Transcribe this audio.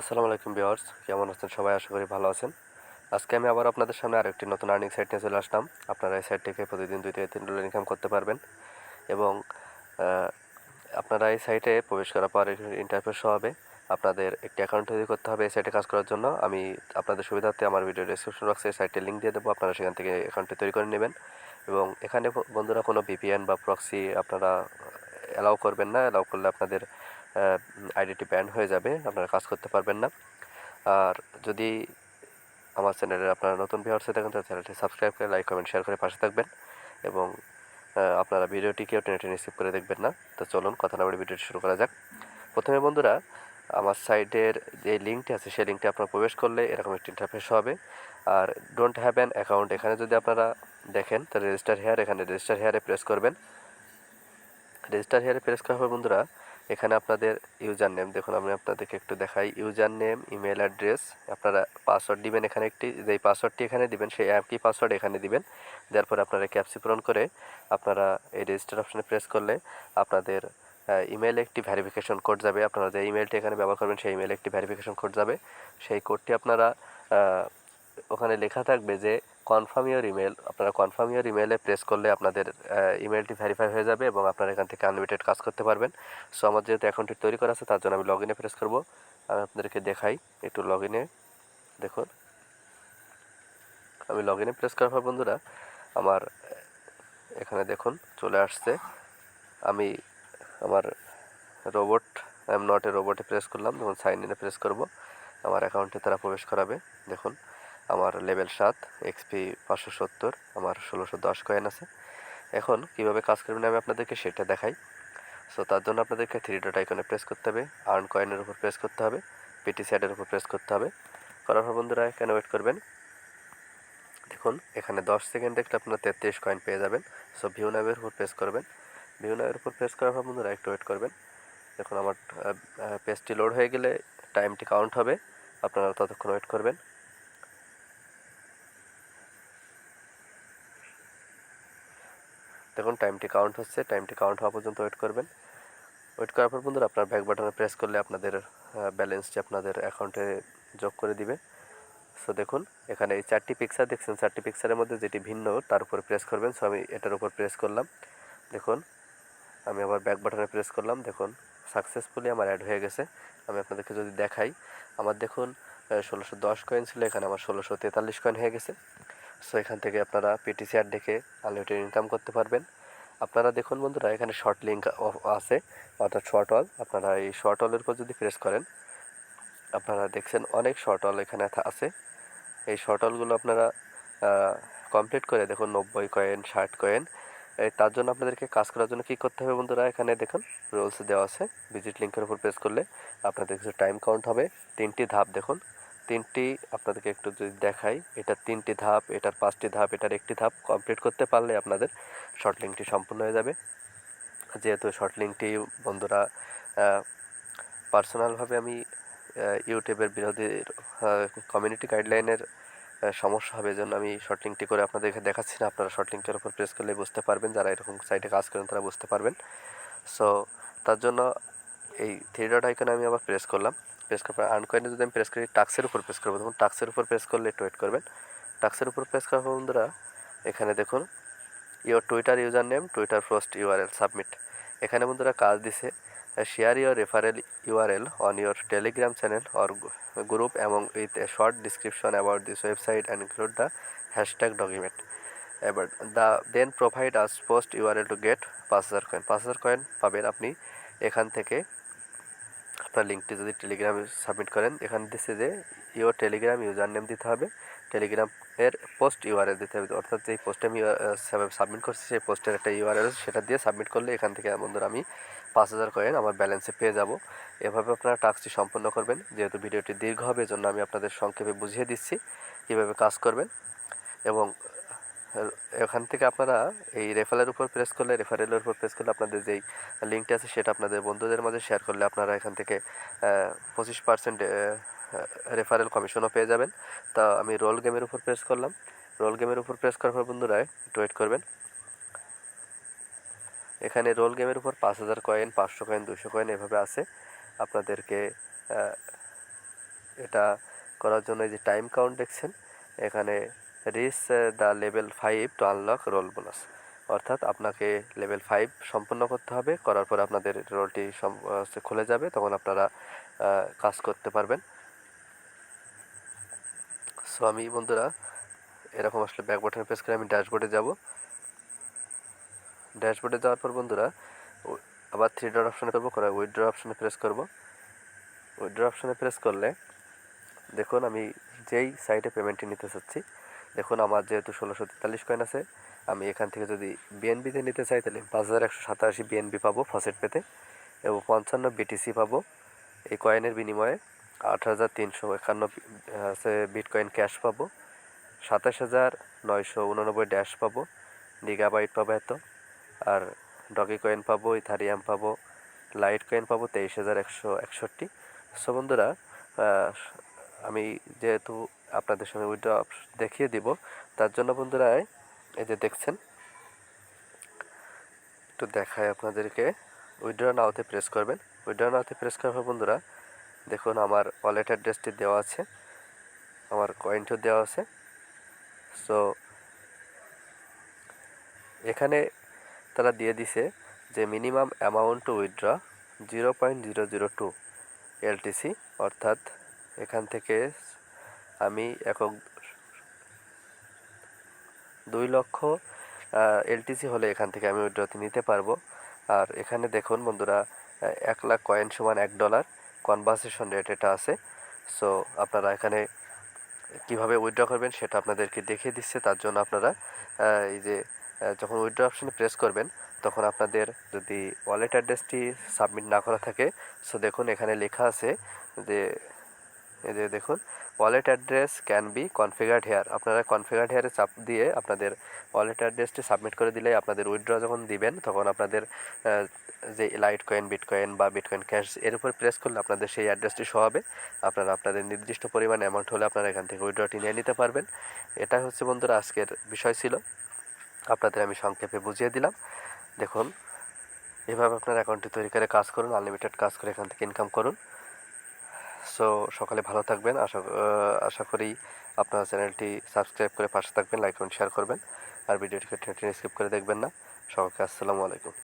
আসসালামু আলাইকুম ভিউয়ার্স, কেমন আছেন সবাই? আশা করি ভালো আছেন। আজকে আমি আবার আপনাদের সামনে আরেকটি নতুন আর্নিং সাইট নিয়ে চলে আসলাম। আপনারা এই সাইট থেকে প্রতিদিন 2 থেকে 3 ডলার ইনকাম করতে পারবেন এবং আহ, আপনারা এই সাইটে প্রবেশ করার পর ইন্টারফেস হবে। আপনাদের একটি অ্যাকাউন্ট তৈরি করতে হবে এই সাইটে কাজ করার জন্য। আমি আপনাদের সুবিধার্থে আমার ভিডিও ডেসক্রিপশন বক্সে এই সাইটের লিঙ্ক দিয়ে দেবো, আপনারা সেখান থেকে অ্যাকাউন্টটি তৈরি করে নেবেন। এবং এখানে বন্ধুরা কোনো ভিপিএন বা প্রক্সি আপনারা অ্যালাউ করবেন না। অ্যালাউ করলে আপনাদের আইডিটি ব্যান হয়ে যাবে, আপনারা কাজ করতে পারবেন না। আর যদি আমার চ্যানেলে আপনারা নতুন ভিউয়ার্স হয়ে থাকেন তাহলে চ্যানেলটি সাবস্ক্রাইব করে লাইক কমেন্ট শেয়ার করে পাশে থাকবেন এবং আপনারা ভিডিওটিকেও টেনে টেনে স্কিপ করে দেখবেন না। তো চলুন কথা না বলে ভিডিওটি শুরু করা যাক। প্রথমে বন্ধুরা, আমার সাইটের যে লিঙ্কটি আছে সেই লিঙ্কটি আপনারা প্রবেশ করলে এরকম একটি ইন্টারফেস হবে। আর ডোন্ট হ্যাভ অ্যান অ্যাকাউন্ট এখানে যদি আপনারা দেখেন তাহলে রেজিস্টার হেয়ার, এখানে রেজিস্টার হেয়ারে প্রেস করবেন। রেজিস্টার হেয়ারে প্রেস করার পর বন্ধুরা এখানে আপনাদের ইউজার নেম, দেখুন আমি আপনাদেরকে একটু দেখাই। ইউজার নেম, ইমেল অ্যাড্রেস, আপনারা পাসওয়ার্ড দিবেন এখানে একটি, যেই পাসওয়ার্ডটি এখানে দিবেন সেই একই পাসওয়ার্ড এখানে দিবেন। দেওয়ার পরে আপনারা ক্যাপচা পূরণ করে আপনারা এই রেজিস্টার অপশানে প্রেস করলে আপনাদের ইমেলে একটি ভেরিফিকেশন কোড যাবে। আপনারা যে ইমেলটি এখানে ব্যবহার করবেন সেই ইমেলে একটি ভেরিফিকেশন কোড যাবে। সেই কোডটি আপনারা ওখানে লেখা থাকবে যে কনফার্ম ইওর ইমেল। আপনারা কনফার্ম ইওর ইমেলে প্রেস করলে আপনাদের ইমেলটি ভেরিফাই হয়ে যাবে এবং আপনারা এখান থেকে আনলিমিটেড কাজ করতে পারবেন। সো আমার যেহেতু অ্যাকাউন্টটি তৈরি করা আছে তার জন্য আমি লগ ইনে প্রেস করব। আমি আপনাদেরকে দেখাই একটু লগ ইনে। দেখুন আমি লগ ইনে প্রেস করার পর বন্ধুরা আমার এখানে দেখুন চলে আসছে। আমি আমার robot, I am not a রোবটে প্রেস করলাম। দেখুন সাইন ইনে প্রেস করব, আমার অ্যাকাউন্টে তারা প্রবেশ করাবে। দেখুন আমার লেভেল 7, এক্সপি 570, আমার 1610 কয়েন আছে। এখন কিভাবে কাজ করবেন আমি আপনাদেরকে সেটা দেখাই। সো তার জন্য আপনাদেরকে 3 ডট আইকনে প্রেস করতে হবে, আর্ন কয়েনের উপর প্রেস করতে হবে, পিটিসি অ্যাডের উপর প্রেস করতে হবে। করার পর বন্ধুরা এখানে ওয়েট করবেন। দেখুন এখানে 10 সেকেন্ড দেখলে আপনারা 33 কয়েন পেয়ে যাবেন। সো ভিউ নামের উপর প্রেস করবেন। ভিউ নামের উপর প্রেস করার পর বন্ধুরা একটু ওয়েট করবেন। দেখুন আমার পেজটি লোড হয়ে গেলে টাইমটি কাউন্ট হবে, আপনারা ততক্ষণ ওয়েট করবেন। দেখুন টাইমটি কাউন্ট হচ্ছে, টাইমটি কাউন্ট হওয়া পর্যন্ত ওয়েট করবেন। ওয়েট করার পর বন্ধুরা আপনার ব্যাক বাটনে প্রেস করলে আপনাদের ব্যালেন্সটি আপনাদের অ্যাকাউন্টে যোগ করে দিবে। সো দেখুন এখানে এই 4টি পিকচার দেখছেন, 4টি পিকচারের মধ্যে যেটি ভিন্ন তার উপর প্রেস করবেন। সো আমি এটার উপর প্রেস করলাম। দেখুন আমি আবার ব্যাক বাটনে প্রেস করলাম। দেখুন সাকসেসফুলি আমার অ্যাড হয়ে গেছে। আমি আপনাদেরকে যদি দেখাই, আমার দেখুন 1610 কয়েন ছিল, এখানে আমার 1643 কয়েন হয়ে গেছে। সো এখান থেকে আপনারা পিটিসি অ্যাড দেখে আনলিমিটেড ইনকাম করতে পারবেন। আপনারা দেখুন বন্ধুরা এখানে শর্ট লিঙ্ক আছে, অর্থাৎ শর্ট অল। আপনারা এই শর্ট অলের উপর যদি প্রেস করেন আপনারা দেখছেন অনেক শর্ট অল এখানে আছে। এই শর্ট অলগুলো আপনারা কমপ্লিট করে দেখুন 90 কয়েন, 60 কয়েন। তার জন্য আপনাদেরকে কাজ করার জন্য কী করতে হবে বন্ধুরা, এখানে দেখুন রুলস দেওয়া আছে। ভিজিট লিঙ্কের উপর প্রেস করলে আপনাদের কিছু টাইম কাউন্ট হবে। 3টি ধাপ দেখুন, 3টি আপনাদেরকে একটু যদি দেখাই, এটার 3টি ধাপ, এটার 5টি ধাপ, এটার 1টি ধাপ কমপ্লিট করতে পারলে আপনাদের শর্ট লিঙ্কটি সম্পূর্ণ হয়ে যাবে। যেহেতু শর্ট লিঙ্কটি বন্ধুরা পার্সোনালভাবে আমি ইউটিউবের বিরোধী কমিউনিটি গাইডলাইনের সমস্যা হবে, এজন্য আমি শর্ট লিঙ্কটি করে আপনাদেরকে দেখাচ্ছি না। আপনারা শর্ট লিঙ্কের উপর প্রেস করলে বুঝতে পারবেন, যারা এরকম সাইটে কাজ করেন তারা বুঝতে পারবেন। সো তার জন্য এই 3 ডট আইকনে আমি আবার প্রেস করলাম। প্রেস করার পর আর্ন কয়েনে যদি আমি প্রেস করি টাক্সের উপর প্রেস করবো। তখন টাক্সের উপর প্রেস করলে একটু ওয়েট করবেন। টাক্সের উপর প্রেস করার পর বন্ধুরা এখানে দেখুন your Twitter user name, Twitter post URL submit. এখানে বন্ধুরা কাজ দিছে share your referral URL on your Telegram channel or group এবং with a short description about this website and include the hashtag document. এবার the then provide us post URL to get 5000 coin. 5000 coin পাবেন আপনি এখান থেকে। আপনার লিঙ্কটি যদি টেলিগ্রামে সাবমিট করেন, এখানে দিচ্ছে যে ইওর টেলিগ্রাম ইউজার নেম দিতে হবে, টেলিগ্রামের পোস্ট ইউআরএল দিতে হবে। অর্থাৎ যেই পোস্টে আমি সাবমিট করছি সেই পোস্টের একটা ইউআরএল, সেটা দিয়ে সাবমিট করলে এখান থেকে বন্ধুরা আমি 5000 কয়েন আমার ব্যালেন্সে পেয়ে যাব। এভাবে আপনারা টাস্কটি সম্পন্ন করবেন। যেহেতু ভিডিওটি দীর্ঘ হবে এজন্য আমি আপনাদের সংক্ষেপে বুঝিয়ে দিচ্ছি কীভাবে কাজ করবেন। এবং এখান থেকে আপনারা এই রেফারেলের উপর প্রেস করলে, রেফারেলের উপর প্রেস করলে আপনাদের যেই লিঙ্কটি আছে সেটা আপনাদের বন্ধুদের মাঝে শেয়ার করলে আপনারা এখান থেকে 25% রেফারেল কমিশনও পেয়ে যাবেন। তা আমি রোল গেমের উপর প্রেস করলাম। রোল গেমের উপর প্রেস করার পর বন্ধুরা একটু ওয়েট করবেন। এখানে রোল গেমের উপর 5000 কয়েন, 500 কয়েন, 200 কয়েন এভাবে আছে। আপনাদেরকে এটা করার জন্য এই যে টাইম কাউন্ট দেখছেন, এখানে reach the level 5 to unlock role bonus, অর্থাৎ আপনাকে লেভেল 5 সম্পূর্ণ করতে হবে। করার পর আপনাদের রোলটি খুলে যাবে, তখন আপনারা কাজ করতে পারবেন। সো আমি বন্ধুরা এরকম আসলে ব্যাক বাটনে প্রেস করে আমি ড্যাশবোর্ডে যাব। ড্যাশবোর্ডে যাওয়ার পর বন্ধুরা আবার 3 ডট অপশানে করবো, করে উইথড্র অপশানে প্রেস করব। উইথড্র অপশানে প্রেস করলে দেখুন আমি যেই সাইটে পেমেন্টটি নিতে চাচ্ছি, দেখুন আমার যেহেতু 1643 কয়েন আছে, আমি এখান থেকে যদি বিএনবিতে নিতে চাই তাহলে 5187 বিএনবি পাবো ফসেট পেতে, এবং 55 বিটিসি পাবো এই কয়েনের বিনিময়ে। 8351 বিটকয়েন ক্যাশ পাবো, 27989 ড্যাশ পাবো, গিগাবাইট পাবো এত, আর ডগি কয়েন পাবো, ইথারিয়াম পাবো, লাইট কয়েন পাবো 23161। সো বন্ধুরা আমি যেহেতু আপনাদের সঙ্গে উইথড্র দেখিয়ে দিব, তার জন্য বন্ধুরা এই যে দেখছেন, একটু দেখায় আপনাদেরকে। উইথড্র নাওতে প্রেস করবেন। উইথড্র নাওতে প্রেস করার পর বন্ধুরা দেখুন আমার ওয়ালেট অ্যাড্রেসটি দেওয়া আছে, আমার কয়েনটিও দেওয়া আছে। সো এখানে তারা দিয়ে দিছে যে minimum amount two withdraw 0.002 LTC, অর্থাৎ এখান থেকে আমি একক 2 লক্ষ এলটিসি হলে এখান থেকে আমি উইথড্রতে নিতে পারবো। আর এখানে দেখুন বন্ধুরা 1 লাখ কয়েন সমান $1 কনভার্সেশন রেট এটা আছে। সো আপনারা এখানে কিভাবে উইথড্র করবেন সেটা আপনাদেরকে দেখিয়ে দিচ্ছে। তার জন্য আপনারা এই যে যখন উইথড্র অপশানে প্রেস করবেন, তখন আপনাদের যদি ওয়ালেট অ্যাড্রেসটি সাবমিট না করা থাকে, সো দেখুন এখানে লেখা আছে যে এই যে দেখুন wallet address can be configured here. আপনারা কনফিগার্ড হেয়ারে চাপ দিয়ে আপনাদের ওয়ালেট অ্যাড্রেসটি সাবমিট করে দিলেই আপনাদের উইথড্র যখন দিবেন, তখন আপনাদের যে লাইট কয়েন, বিটকয়েন বা বিটকয়েন ক্যাশ এর উপর প্রেস করলে আপনাদের সেই অ্যাড্রেসটি শো হবে। আপনারা আপনাদের নির্দিষ্ট পরিমাণ অ্যামাউন্ট হলে আপনারা এখান থেকে উইথড্রটি নিয়ে নিতে পারবেন। এটা হচ্ছে বন্ধুরা আজকের বিষয় ছিল, আপনাদের আমি সংক্ষেপে বুঝিয়ে দিলাম। দেখুন এভাবে আপনার অ্যাকাউন্টটি তৈরি করে কাজ করুন, আনলিমিটেড কাজ করে এখান থেকে ইনকাম করুন। সো সকালে ভালো থাকবেন, আশা করি আপনার চ্যানেলটি সাবস্ক্রাইব করে পাশে থাকবেন, লাইক করুন, শেয়ার করবেন, আর ভিডিওটিকে টেনে স্কিপ করে দেখবেন না। সকলকে আসসালামু আলাইকুম।